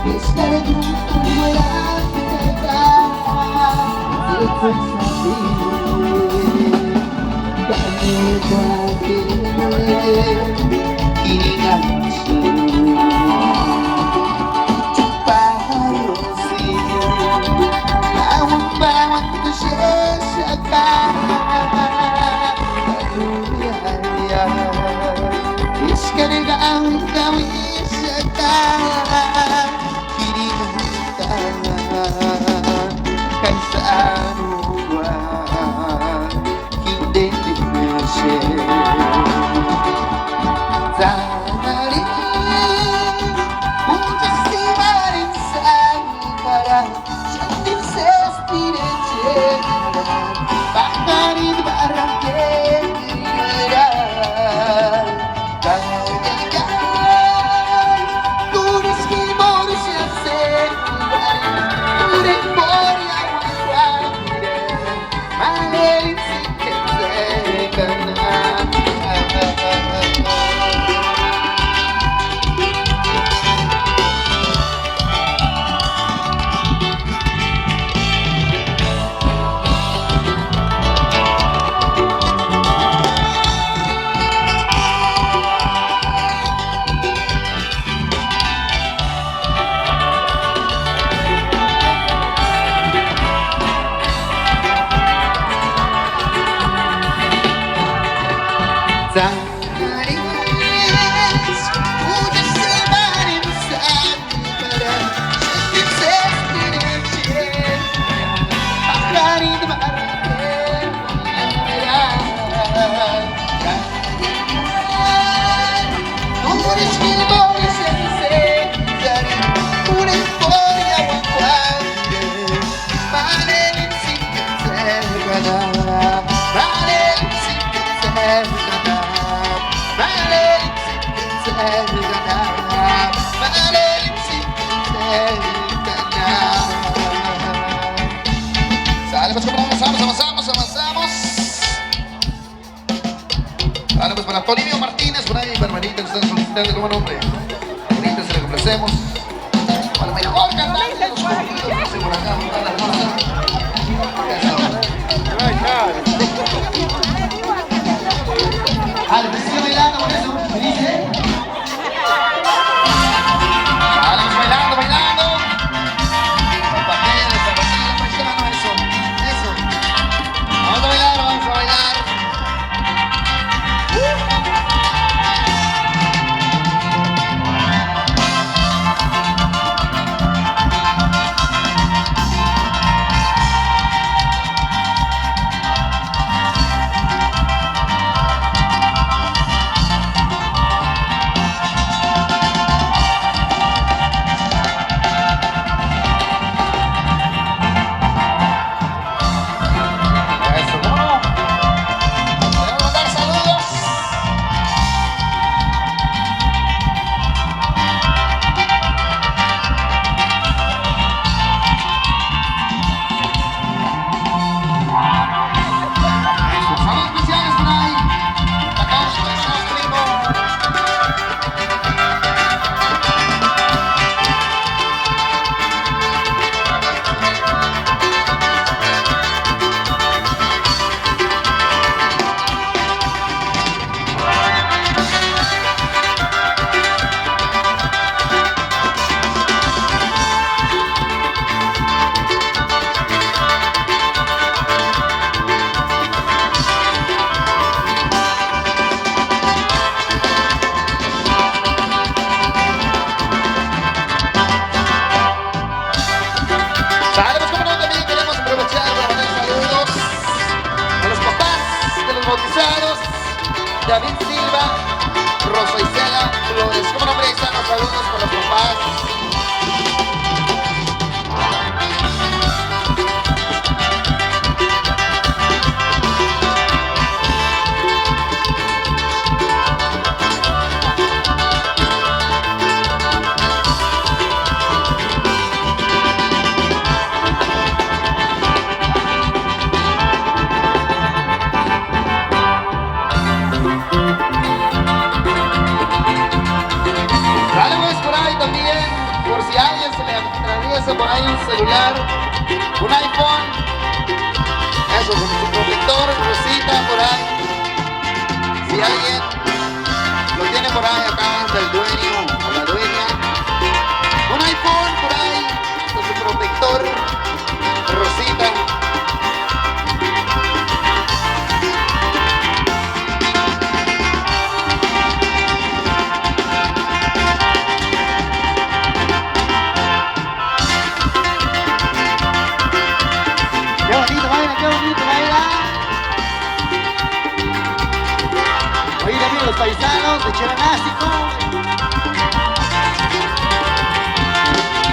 Estaremos volando Sale, pues como avanzamos. Sale, pues para Polinio Martínez, por ahí, Barbarita, que están solicitando como nombre. Ahorita se le complacemos. Para el mejor cantante de los corridos, dice por acá, por la hermosa. Al principio bailando con eso, felices. Salimos bailando. Zapateros, paisano, eso. Vamos a bailar. David Silva, Rosa Isela Flores. ¿Cómo no, Breizano? Saludos por los papás. si a alguien se le atraviesa por ahí un celular, un iPhone, eso, con su protector, rosita por ahí. Si alguien lo tiene por ahí acá del dueño o la dueña, un iPhone por ahí, con su protector, rosita. Qué bonito baila. Oye, también los paisanos de Cheranástico.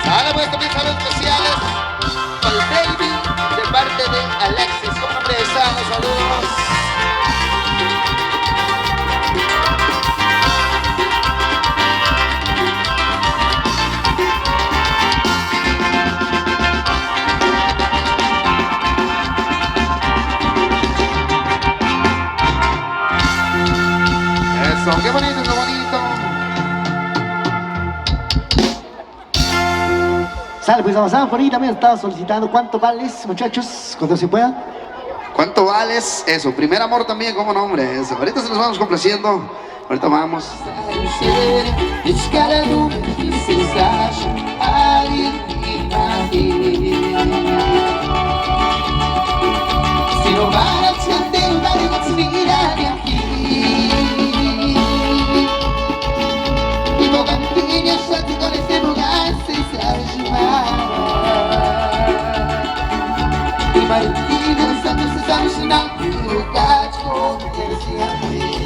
Sale pues también saludos especiales para el baby de parte de Alexis. Con nombre de Sano, saludos. Eso, qué bonito, qué bonito. Sale, pues avanzamos por ahí. También estaba solicitando cuánto vales, muchachos, cuando se pueda. ¿Cuánto vales? Eso, primer amor también como nombre. Eso, ahorita se nos vamos complaciendo. Ahorita vamos. Esse cara nunca vocês acham ali na Se não vai a te atender, vai a te virar aqui. E vou cantar a chance com esse lugar sem se ajudar. E vai ir dançando, se sabe sinal que o lugar de poder se abrir.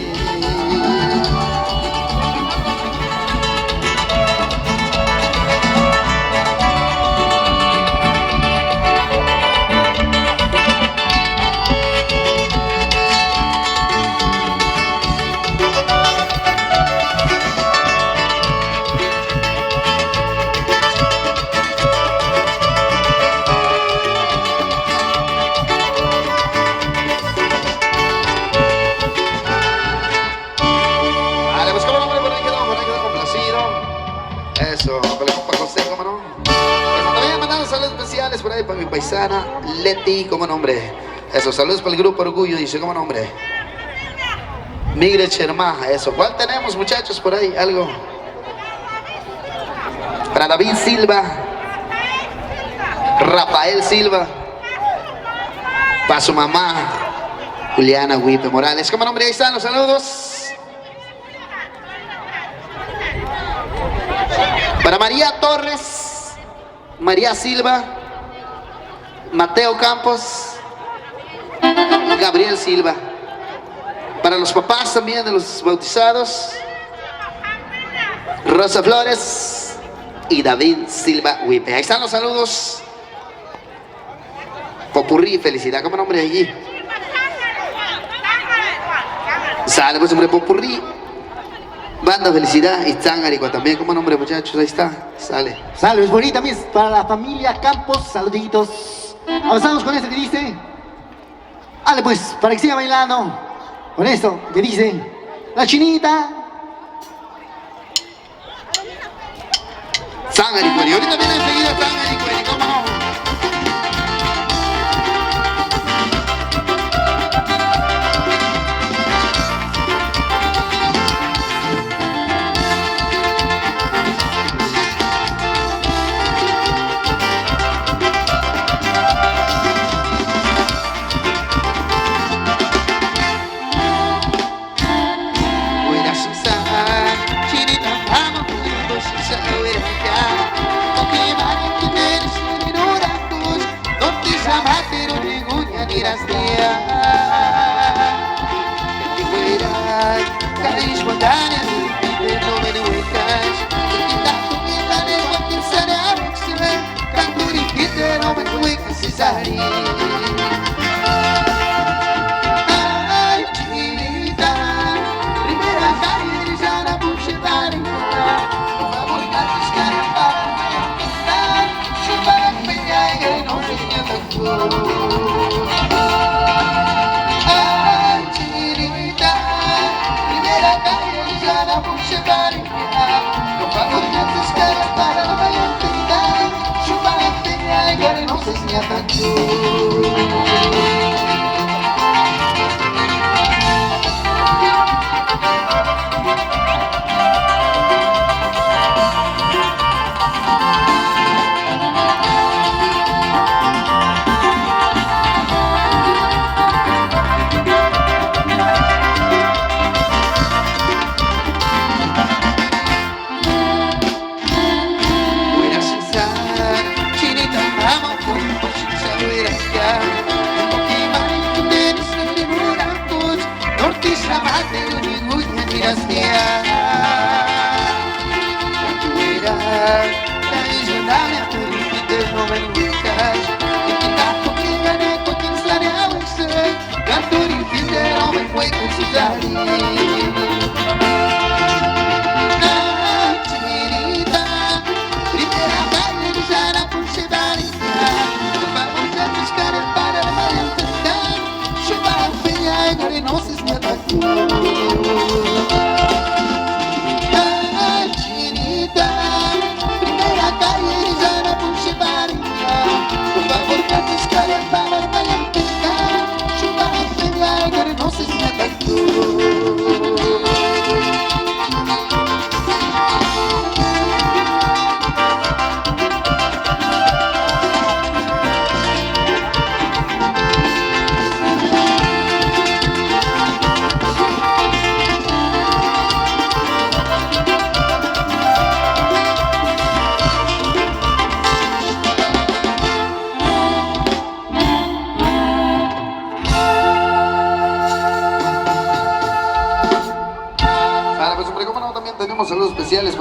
Eso, para el compa José, cómo no. Eso, también mandando saludos especiales por ahí para mi paisana Leti, como nombre. Eso, saludos para el grupo Orgullo, dice, como nombre. Migre Cherma, eso. ¿Cuál tenemos, muchachos, por ahí? Algo. Para David Silva, Rafael Silva, para su mamá, Juliana Huipe Morales, como nombre, ahí están los saludos. Para María Torres, María Silva, Mateo Campos, Gabriel Silva. Para los papás también de los bautizados, Rosa Flores y David Silva Huipe. Ahí están los saludos. Popurrí, felicidad, ¿cómo nombre allí? Sale pues hombre Popurrí. Banda Felicidad y Tangarico también, como nombre, muchachos, ahí está, sale. Sale, es bonita también para la familia Campos, saluditos. Avanzamos con esto que dice. Dale pues, para que siga bailando. Con esto que dice la chinita. Tangarico, y ahorita viene enseguida Tangarico, ¿cómo no? Ai, chinita, primeira caída já na bucha da linha. Vamos dar os caras para cantar. Chupa a penha e não se esquenta tudo. Ai, chinita, primeira caída já na bucha da linha. Vamos dar os caras para cantar.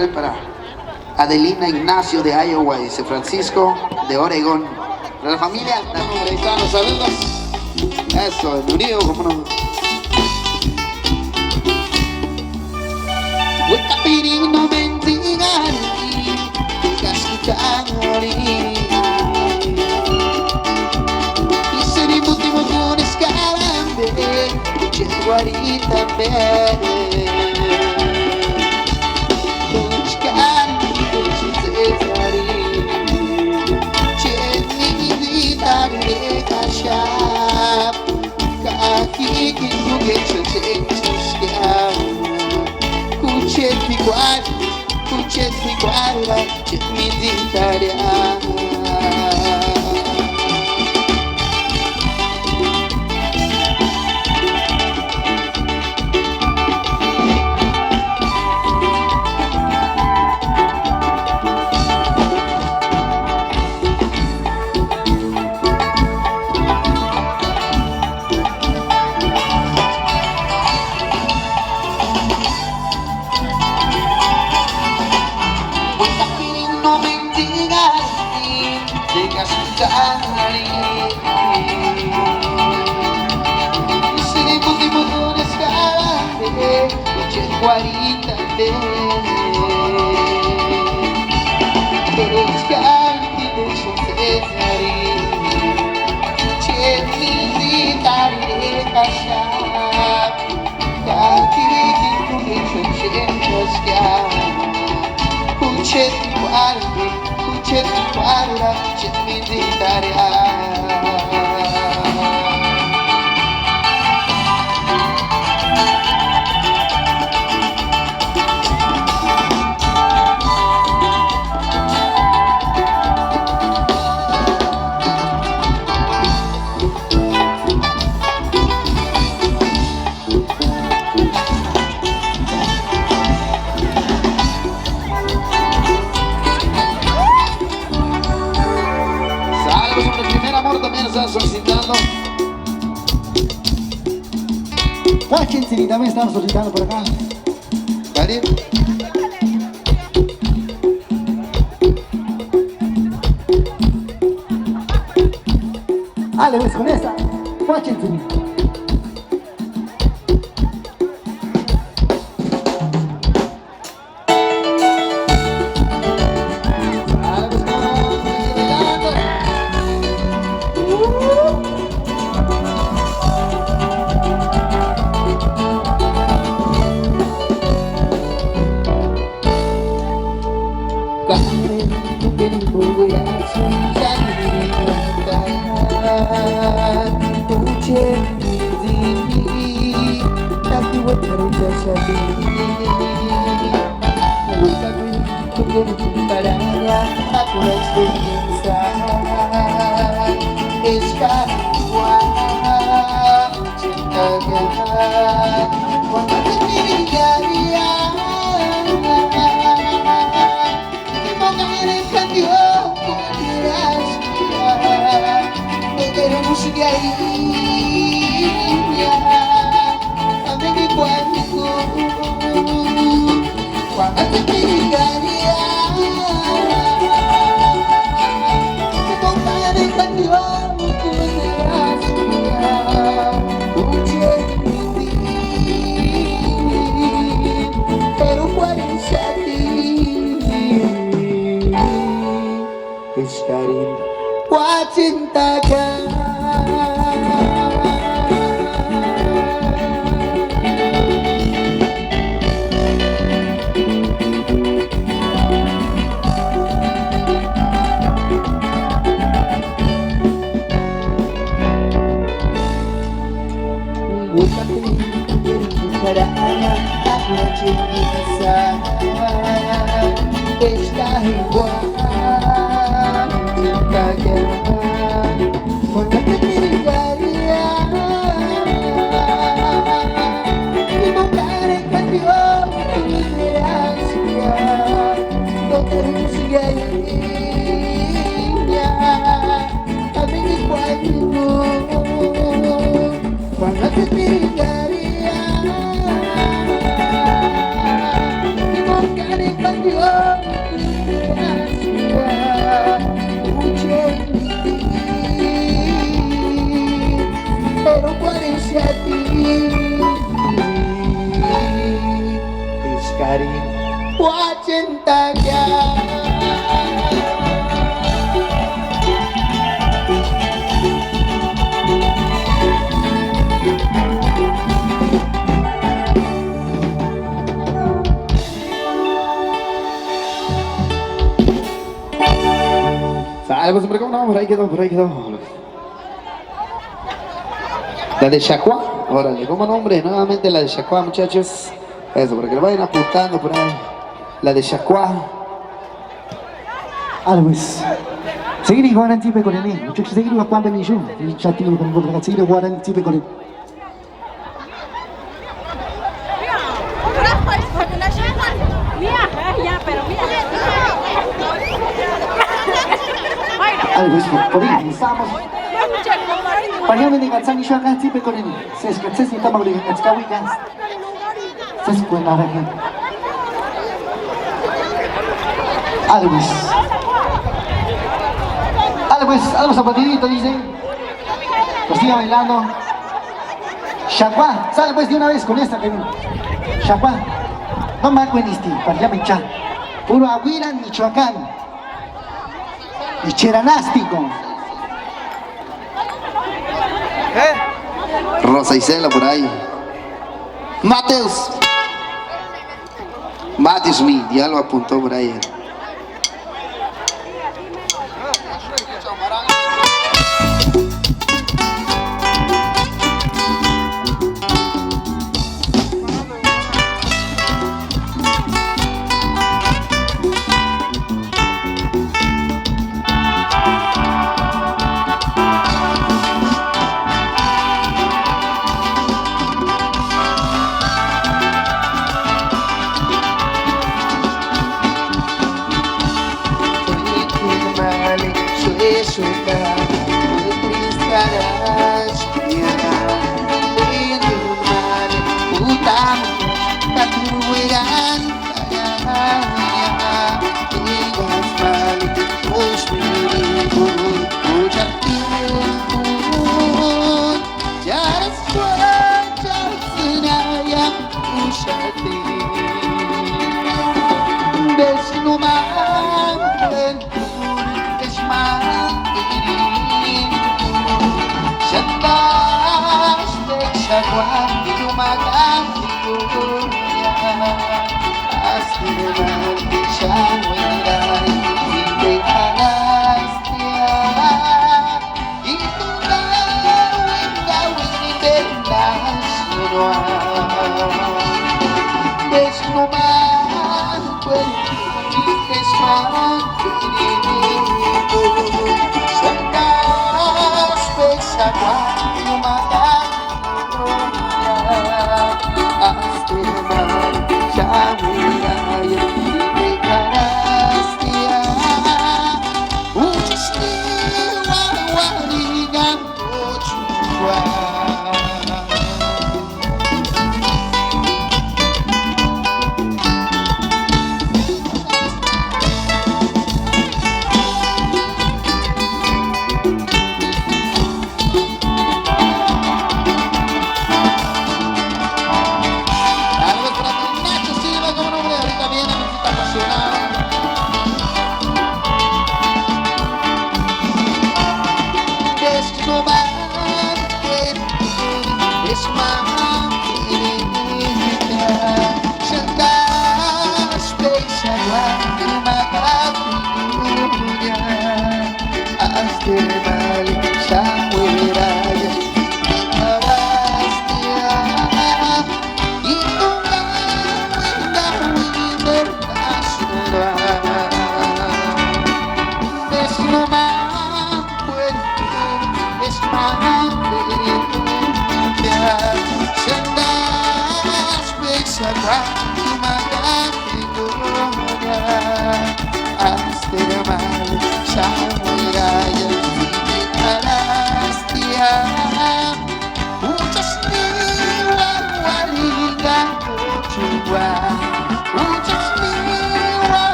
Monterrey para Adelina Ignacio de Iowa y Francisco de Oregón. Para la familia, ahí están los saludos. Eso, el unido, como no. Hueca pirino mendigari, kasutangari. Iseri butimo con escarambe, c'è guarita bene. Kuchet guarda, c'è mi guarita Todos canti deixam cesari C'è militare cachap Canti tu deixam cescar Kuchet guarda, c'è militare también nos están solicitando. Joaquín Cini también están solicitando por acá. ¿Vale? Ale, pues con esa. Joaquín Cini. Aku experienza Escalua Cintaga Wanda Timigaria Dimogare Kandio Kudiraskia Negere Musigaria Amegi Kwaniku Wanda Timigaria Cintakan bukan pada anak aku cinta Esta igual cintakan Thank you. Vale, pues hombre, ¿cómo no? Por ahí quedó, por ahí quedó. La de Chacua, órale, ¿cómo nombre? Nuevamente la de Chacua, muchachos. Eso, para que lo vayan apuntando por ahí. La de Chacua. Always. Seguir guaran tipe con él. Muchachos, seguir a Juan Benillo. Y chatino con el seguir guaran tipe con él. Always, por ahí, estamos. Pañame de Gatsani Shaka tipe con él. Se es que se sienta mal en Gatskawigas. Se es buena región. Always. Algo zapatidito, dice. Lo sigue bailando. Shakwa, sale pues de una vez con esta, Kevin. Shakwa, no me acuerdisti, para llamen cha. Puro Aguiran, Michoacán. Y Cheranástico. Rosa Isela por ahí. Mateus Smith, ya lo apuntó por ahí.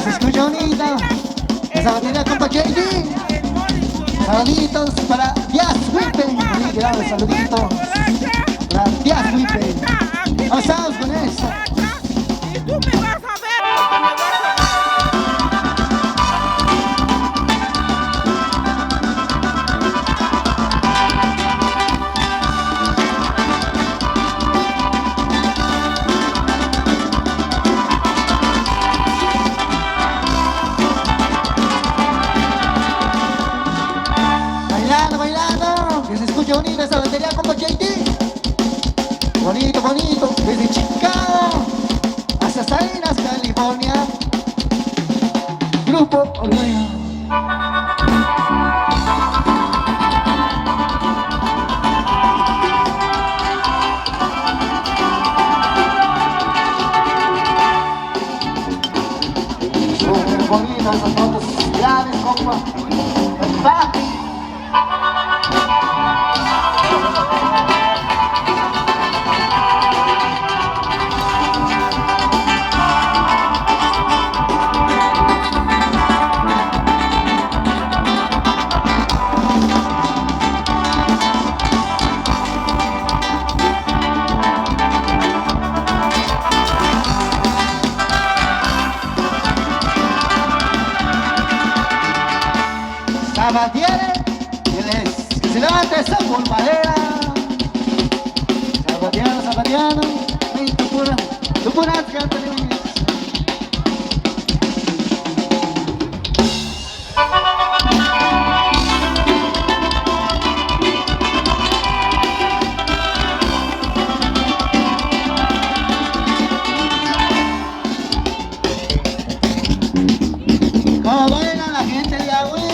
Se escucha bonito. La zapatilla con Paquete. Saluditos para Díaz Wippen. Ahí quedamos, saluditos para Díaz Wippen. Avanzamos con eso. todas esas notas graves, compa. Va. Sabatiere, que se levante esa polvadera. Sabatiano, Sabatiano, ay, tu pura, cántale. Como baila la gente de Agüera.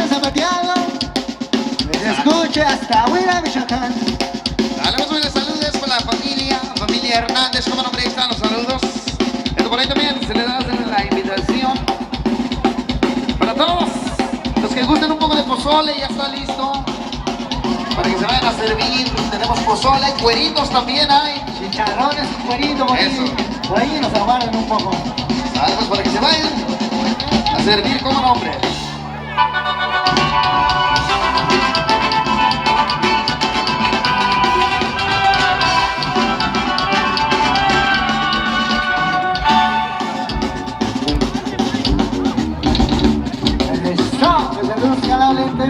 Zapateado, que se escuche hasta Huila, Michoacán. Dale, pues, buenos saludos con la familia Hernández, como nombre ahí están los saludos. Esto por ahí también se le da la invitación para todos los que gusten un poco de pozole, ya está listo para que se vayan a servir. Tenemos pozole, cueritos también hay. Chicharrones, un cuerito por ahí nos aguardan un poco. Dale, pues, para que se vayan a servir como nombre. Eso, que se luzca la lente.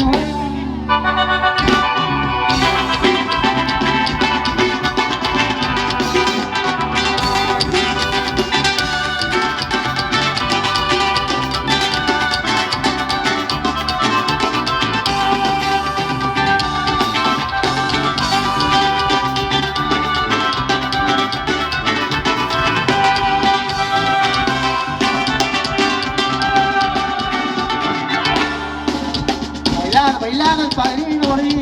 Bailando el padrino por ahí.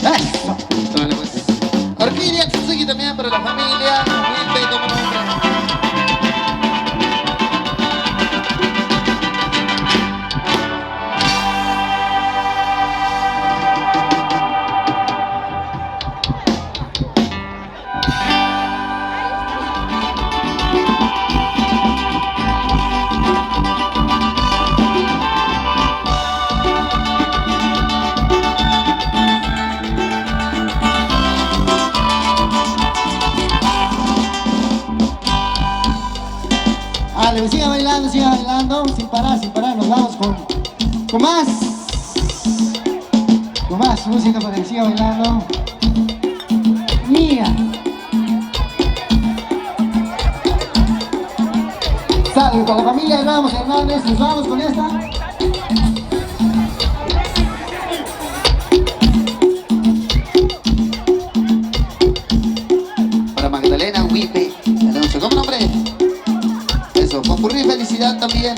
Eso. Dale, pues. Orquídea Tsuzuki también para la familia. Wilpe como nombre. Dale, siga bailando, sin parar, nos vamos con más música para que siga bailando. Mía. Salve con la familia de Ramos Hernández, nos vamos con esta. Para Magdalena Wipe. ¿Cómo nombre? Eso, concurrir felicidad también.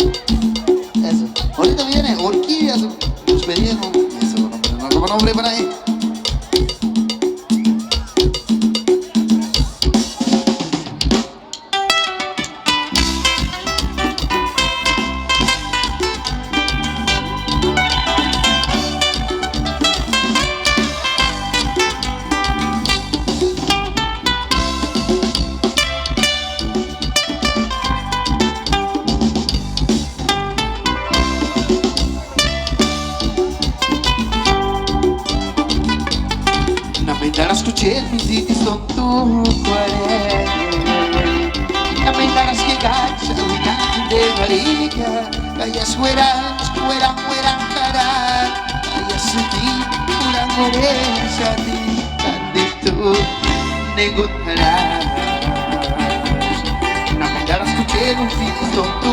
Eso. Ahorita viene Orquídeas. Nos pedían. Eso, como nombre para ahí. escuché mis ditis son tu cuore. Na mendaras que gacha, una de marica. Kaya sueran, cara. Kaya suti, kurang ngore sa di. Nandito, negutarás. Na mendaras escuché mis ditis son tu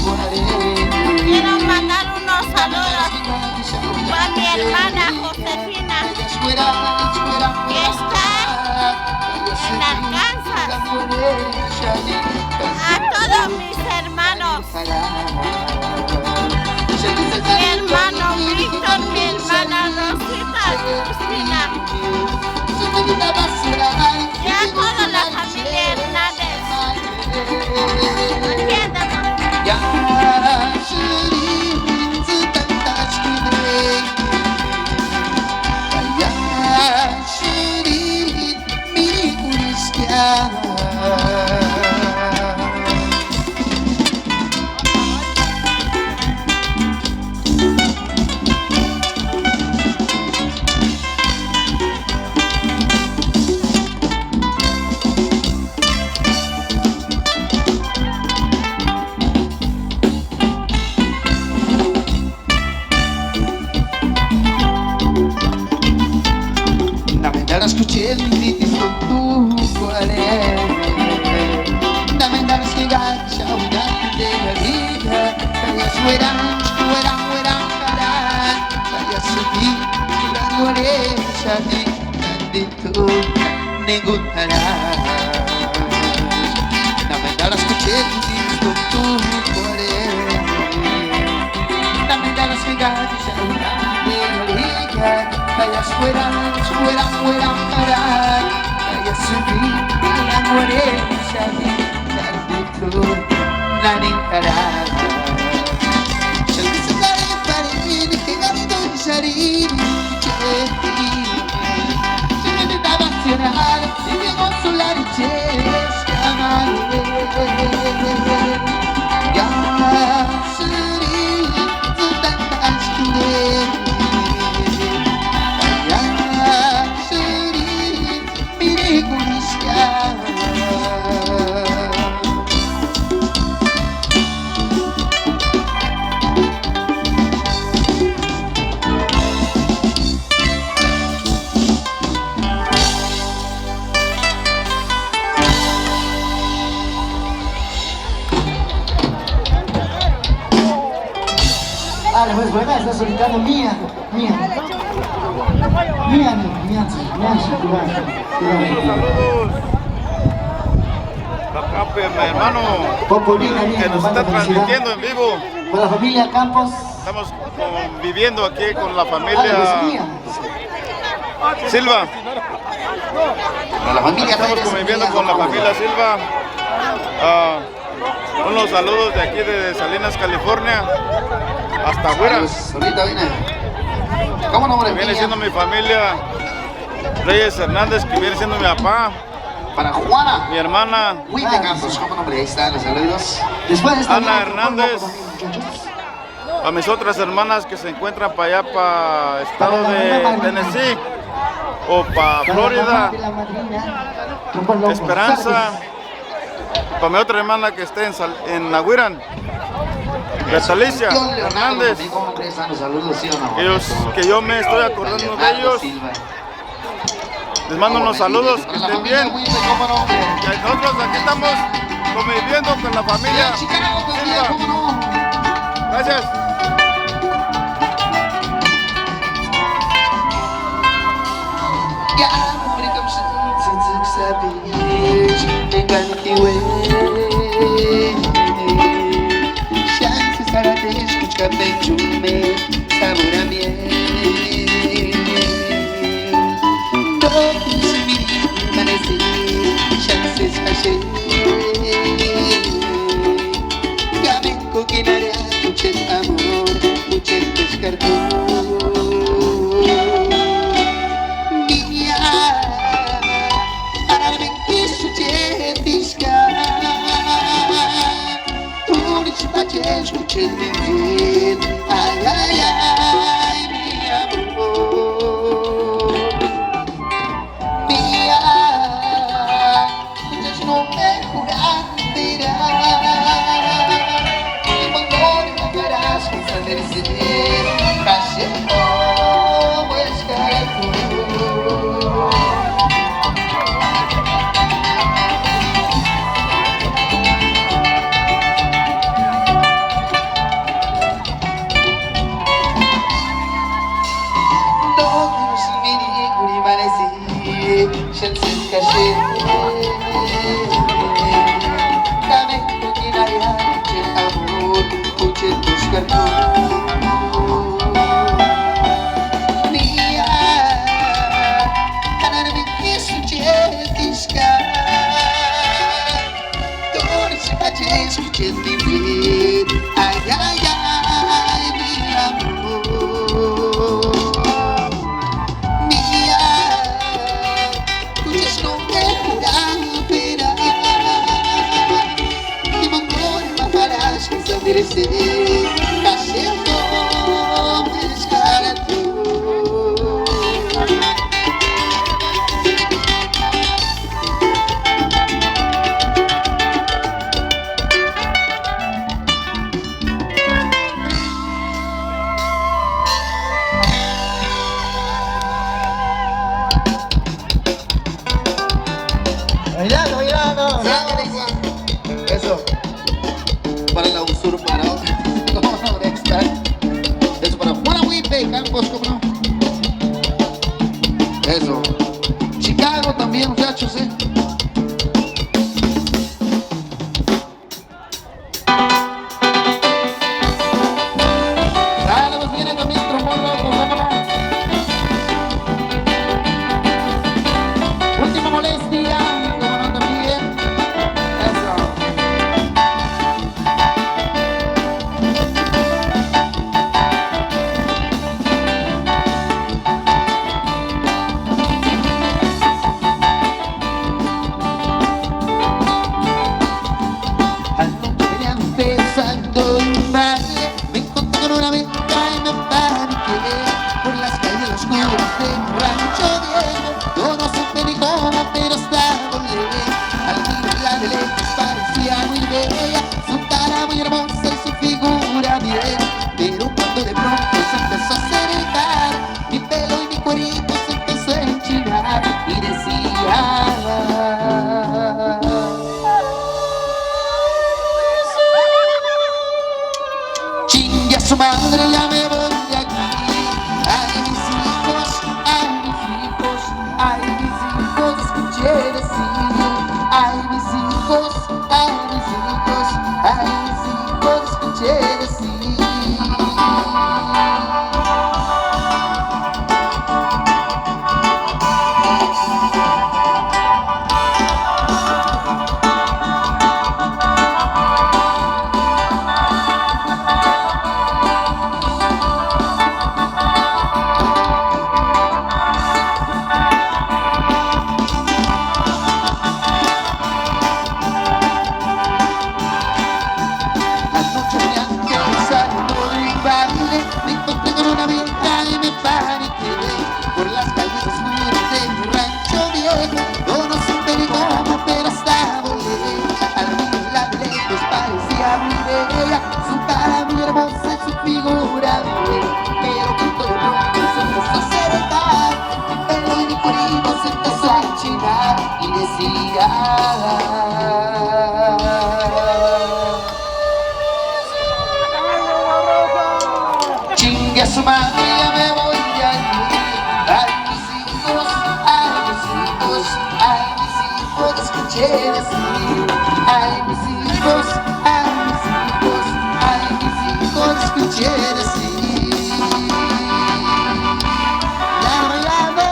cuore. Quiero mandar unos saludos a mi hermana Josefina, que está en Arkansas, a todos mis hermanos, mi hermano Víctor, mi hermana Rosita, Cristina, y a toda la familia Hernández. Escuché el ditis con tu cuore. Na mendaras que gacha, una de la vida. Kaya sueran, cara. Kaya suti, kurang ngore sa di. Nandito, negutarás. Na mendaras escuché el ditis con tu cuore. Na mendaras que gacha, una de la vida. Kaya sueran, cara. Kaya suti, kurang ngore sa di. Nandito, nanintarás. Siyang sakay pa rin, ganito yung sarili. Siyang nabasyonal, hindi mo sular ches kamali. Yasuri, sudan taas kulit. Pues bueno, está solicitando mía. Acá, pues, mi hermano, Popolina, que nos está transmitiendo en vivo. Con la familia Campos. Estamos conviviendo aquí con la Pues familia mía. Silva. La familia Estamos conviviendo con la familia Silva. Unos saludos de aquí de Salinas, California, hasta Güera. Ahorita viene. ¿Cómo no, Viene siendo mi familia Reyes Hernández, que viene siendo mi papá, para Juana. mi hermana Huite Campos, ¿cómo nombre? Ahí están los saludos. Después de esta Ana vida, Hernández. A mis otras hermanas que se encuentran para allá, para el estado de Tennessee o para Florida, Esperanza. Para mi otra hermana que está en Nahuirán, Betalicia Hernández. ¿Cómo nombre? Están los saludos, ¿sí o no? Ellos, que yo me estoy acordando de ellos. Les mando unos saludos, que estén bien. ¿Cómo nombre? Y nosotros aquí estamos conviviendo con la familia Chicago también, Silva. ¿cómo no? Gracias. Ya, hombre, como se sabes, engantiwe. Chance saradesh, kuchka penchume, sabor a miel. Todos mirim, amanece, chances ayer. Gamenco que narea, muchos amor, muchos descartó. Escuché bien, ay, ay, ay, mi amor. Bailando, bailando. Eso. Para la usurpadora. ¿Cómo no? Dexter. Eso para Juanahuipe, Campos, ¿cómo no? Eso. Chicago también, muchachos, ¿eh? Dale, pues viene también trombón loco, ¿cómo no? Última molestia, ¿cómo no también? Eso. Anoche venía empezando un baile, me encontré con una venta y me paniqué. Por las calles oscuras del Rancho Diego, yo no supe ni cómo, pero estaba leve. Al mirarla de lejos parecía muy bella, su cara muy hermosa y su figura bien. Pero cuando de pronto se empezó a acercar, mi pelo y mi cuerito se empezó a enchinar y decía: chingue a su madre, ya me voy de aquí. Ay, mis hijos, ay, mis hijos, ay, mis hijos, escuché decir. Ay, mis hijos, ay, mis hijos, ay, mis hijos, escuché decir. Anoche me empezando un baile, me encontré con una vieja y me paniqué. Por las calles oscuras de mi Rancho Viejo, yo no supe ni cómo, pero estaba leve. Al mirarla de lejos parecía muy bella, su cara muy hermosa y su figura bien. Pero cuando de pronto se empezó a acercar, mi pelo y mi cuerito se empezó a enchinar y decía: chingue a su madre, ya me voy de aquí. Ay, mis hijos, ay, mis hijos, ay, mis hijos, escuché decir. Ay, mis hijos, ay, mis hijos, ay, mis hijos, escuché decir. Ya bailando.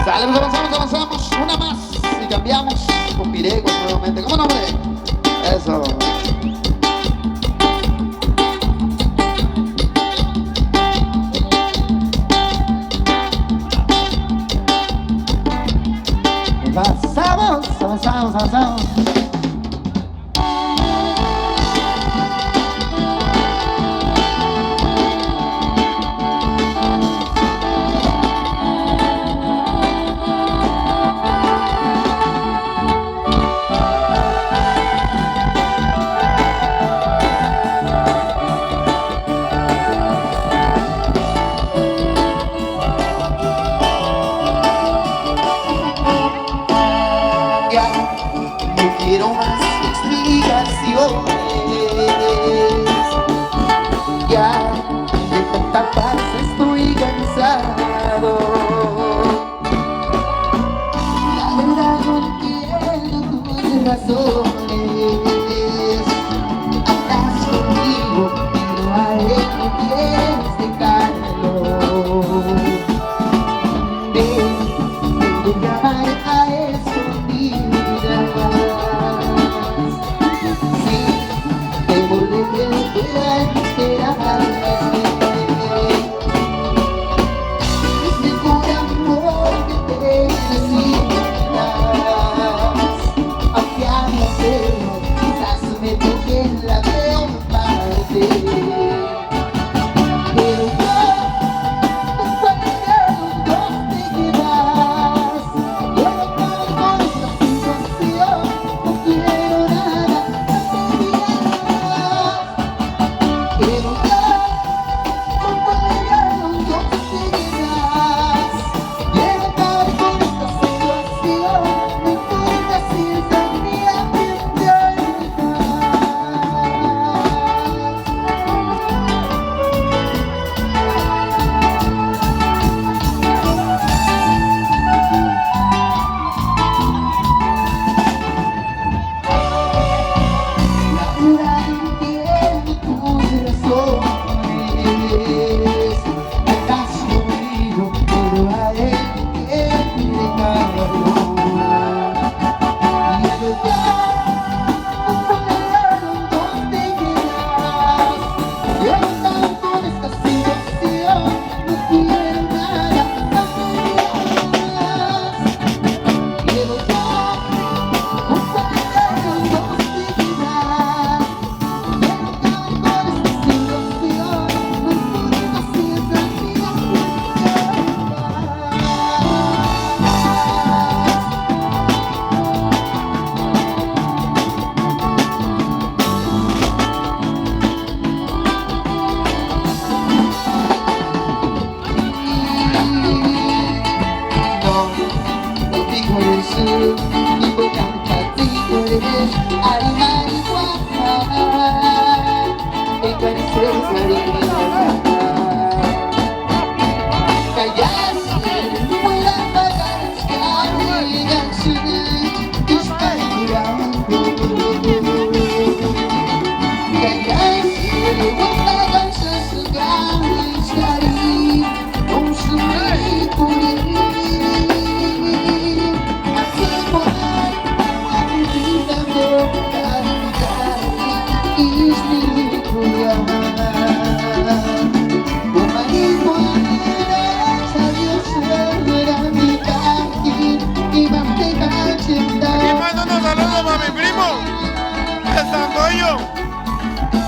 Sale, pues avanzamos, una más y cambiamos con Piregos nuevamente. ¿Cómo no, hombre? Eso. avanzamos, avanzamos. No quiero más explicaciones. Ya de tanta farsa estoy cansado. La verdad no entiendo tus razones. Andas conmigo, pero a él no quieres dejarlo. Ven, llamar a escondidas.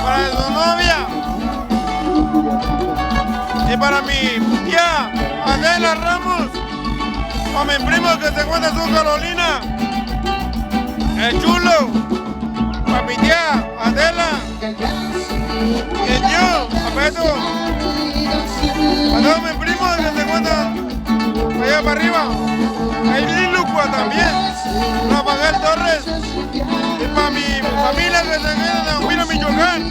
Para su novia y para mi tía Adela Ramos, para mi primo que se encuentra en Sur Carolina, el chulo, para mi tía Adela, el yo, Apeto, a todos mis primos que se encuentran allá para arriba, el Lilucua también, Rafael Torres, y para mi familia que se encuentra en Huila, Michoacán.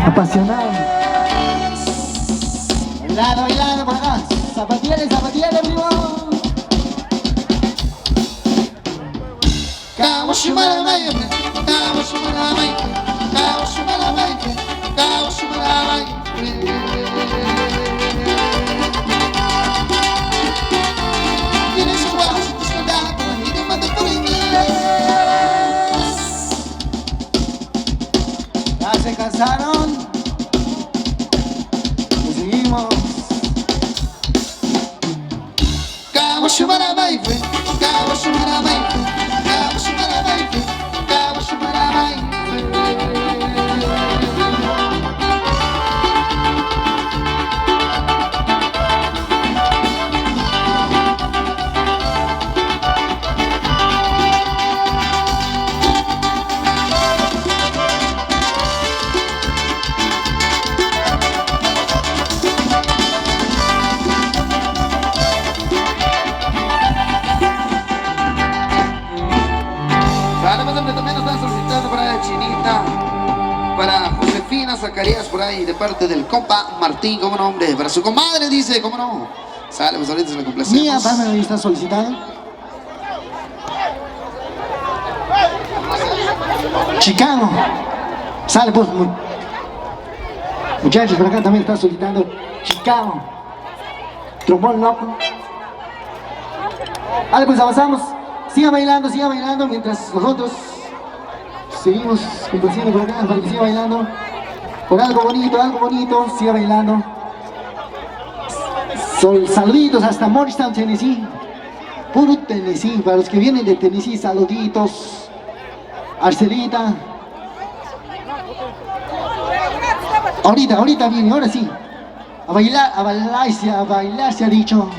Apasionado. Bailando, bailando por acá. Zapatiele, zapatiele, primo. Ya se cansaron. Pues seguimos. También nos están solicitando para Chinita, para Josefina Zacarías por ahí, de parte del compa Martín, cómo no, hombre, para su comadre, dice, cómo no. Sale, pues ahorita se le complacemos. Mía, Pamela, está solicitado. Chicano. Sale, pues. Muchachos, por acá también está solicitando Chicano. Trombón loco. Vale, pues avanzamos. Siga bailando mientras nosotros seguimos complaciendo por acá para que siga bailando. Por algo bonito, siga bailando. Saluditos hasta Morristown, Tennessee. Puro Tennessee, para los que vienen de Tennessee, saluditos. Arcelita. Ahorita viene, ahora sí. A bailar se ha dicho.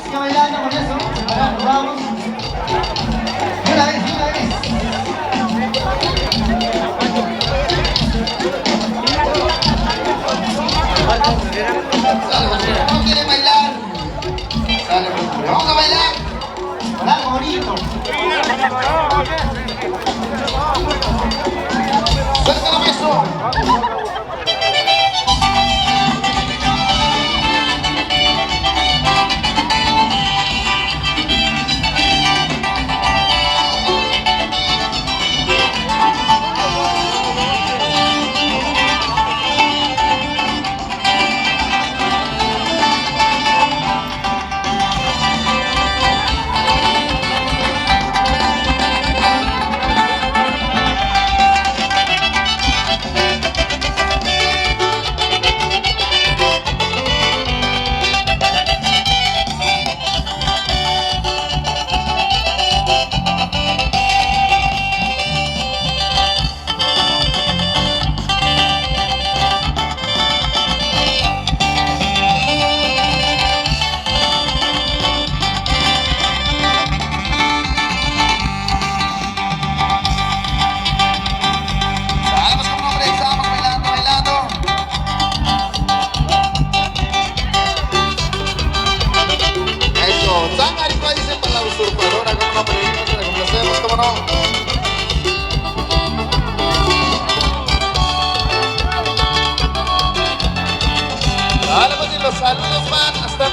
Sigue bailando con eso. Nos vamos. Una vez. ¿Cómo quieren bailar? Vamos a bailar. Con algo bonito. Suéltalo eso.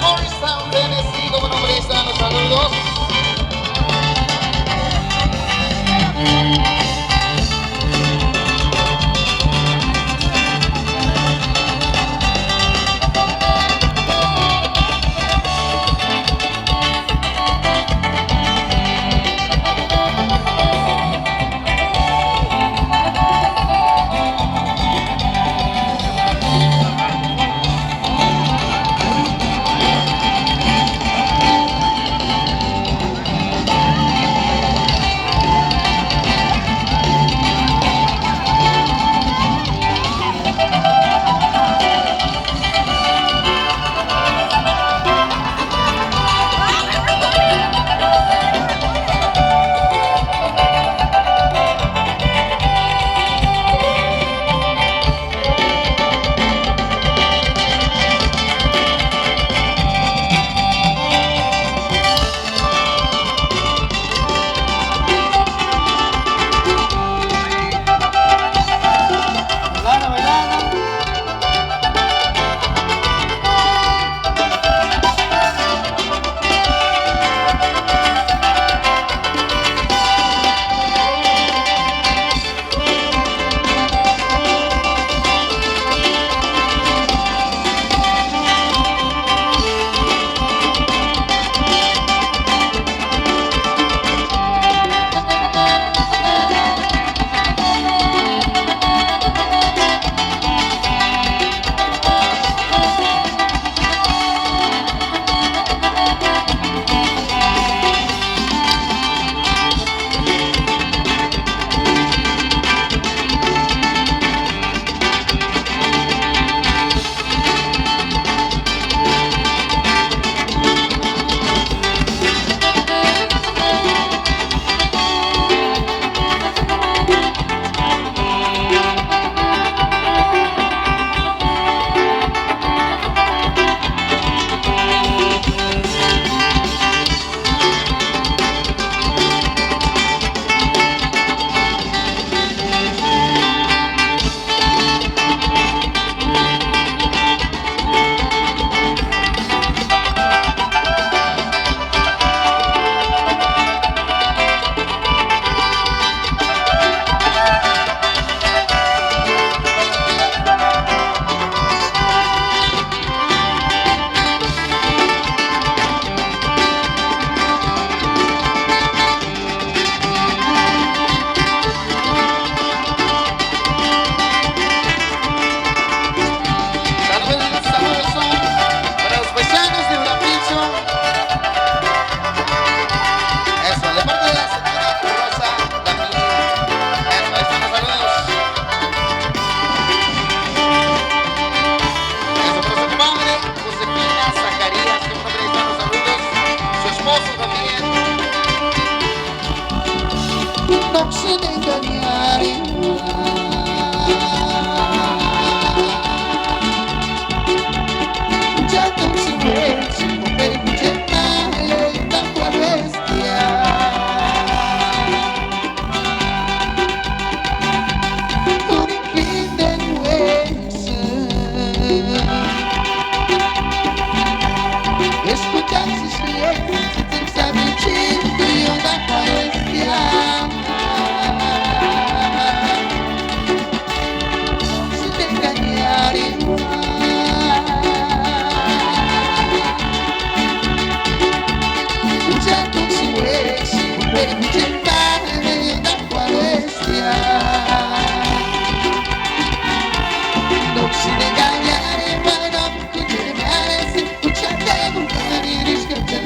Morrison, bendecido, buen hombre, están los saludos.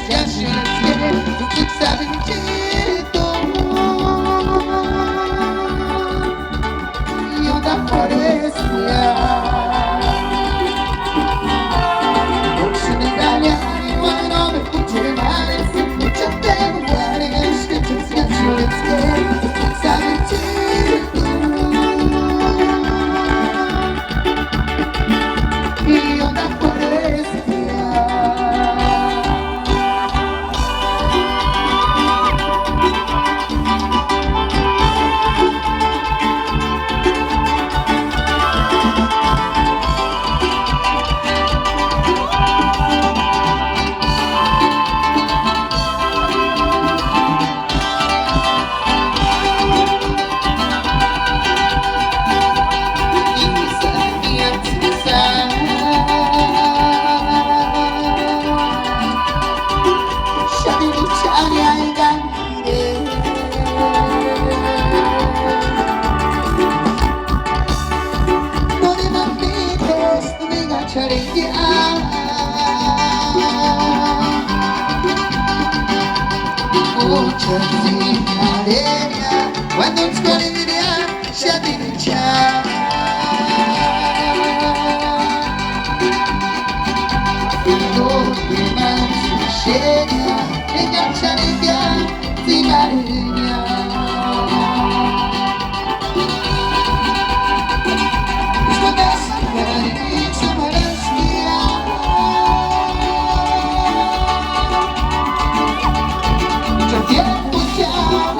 Yes, Quando non scuole di via, sciati di ciao. Non si sceglie, e caccia di via, si maregna. Risposta magari, insomma la spia. Già tempo chiama.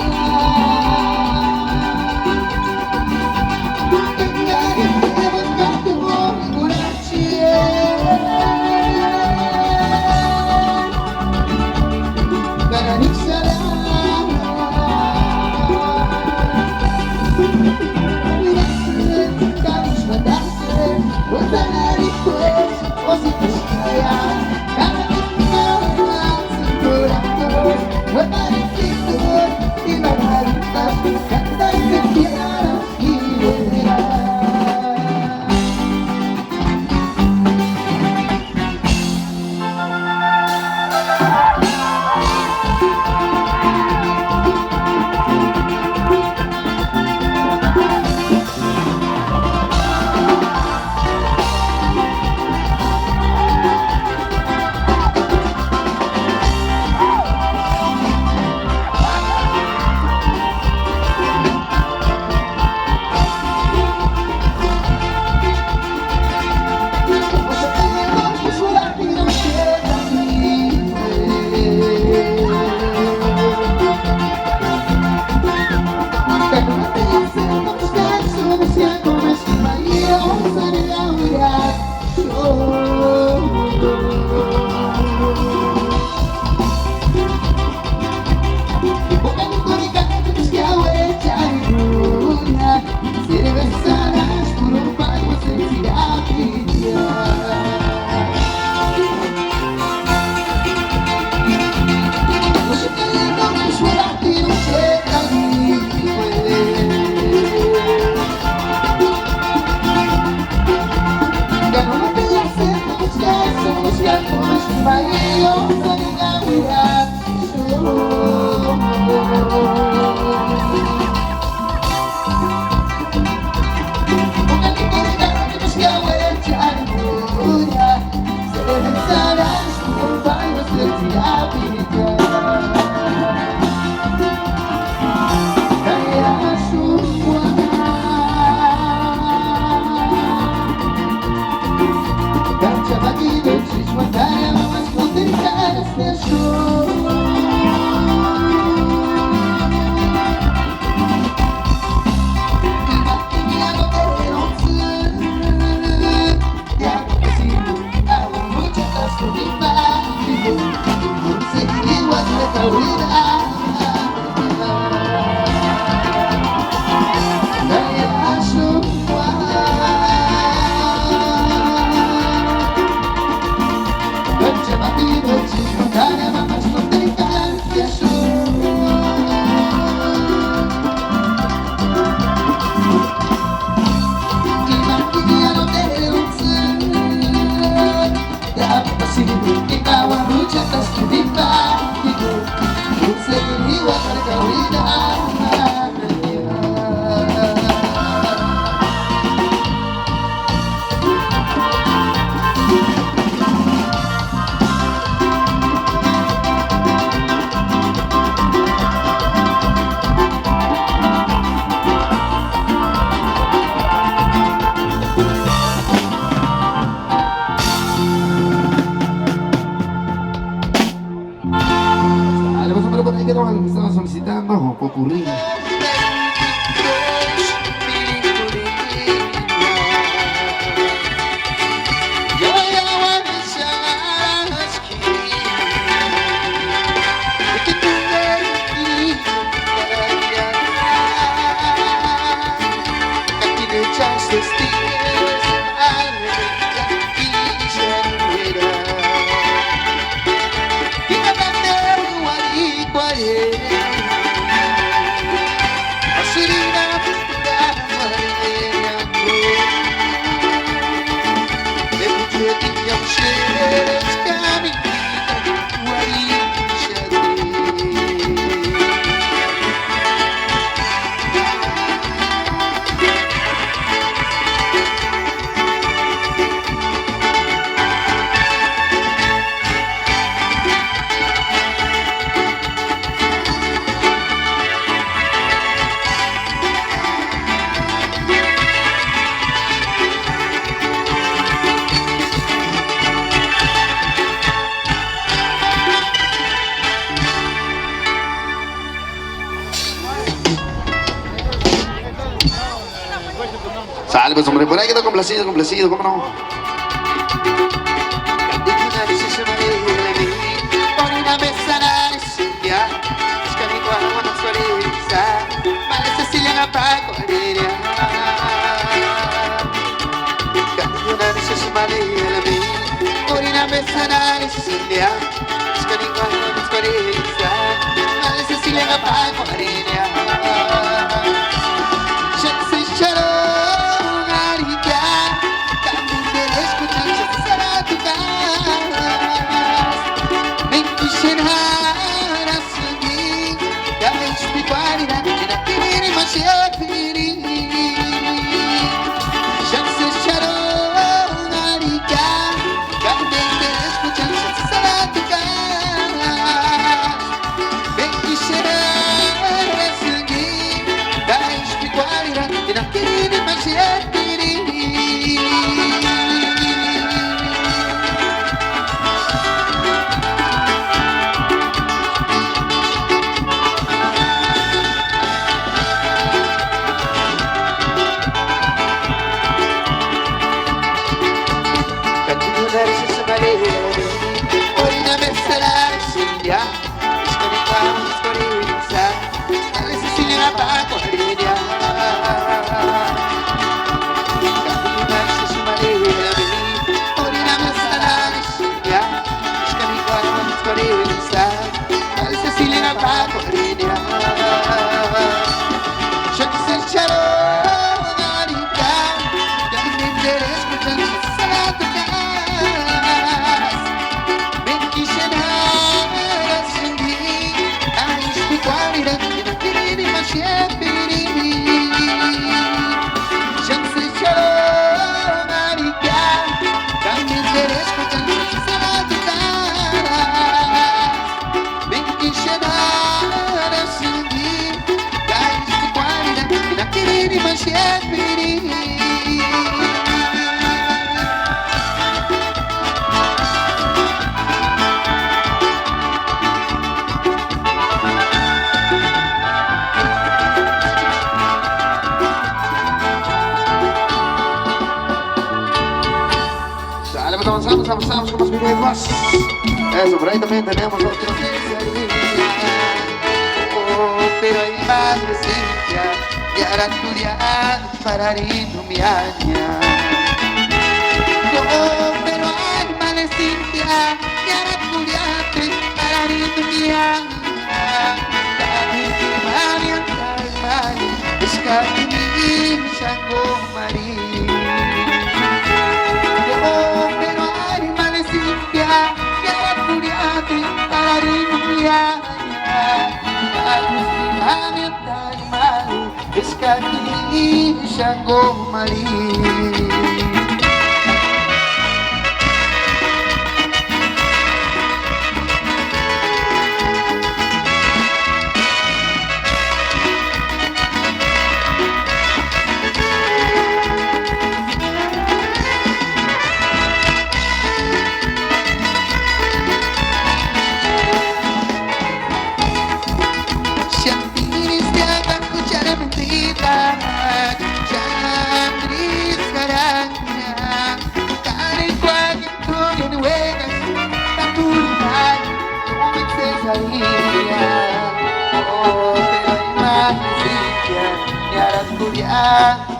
que estaban solicitando o popurrí. Sale pues hombre, por ahí quedó complacido, ¿cómo no? Avanzamos con los videos. Eso, por ahí también tenemos otro. Oh, pero hay más presencia y ahora estudiar para ilumiarme. Oh, pero hay más presencia y ahora estudiar para ilumiarme. Es que Sango María. Eskati Sango Maria.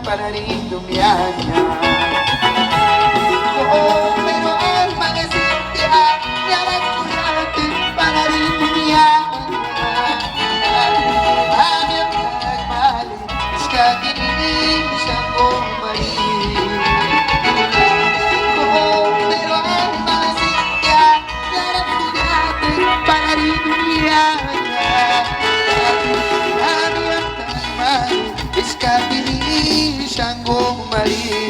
Para ilumiarme. Oh, pero alma de Cintia, ya la escuchaste para ilumiarme. Es que aquí Sango María. Oh, pero alma de Cintia, ya la escuchaste para ilumiarme. Es que aquí Sango Maria.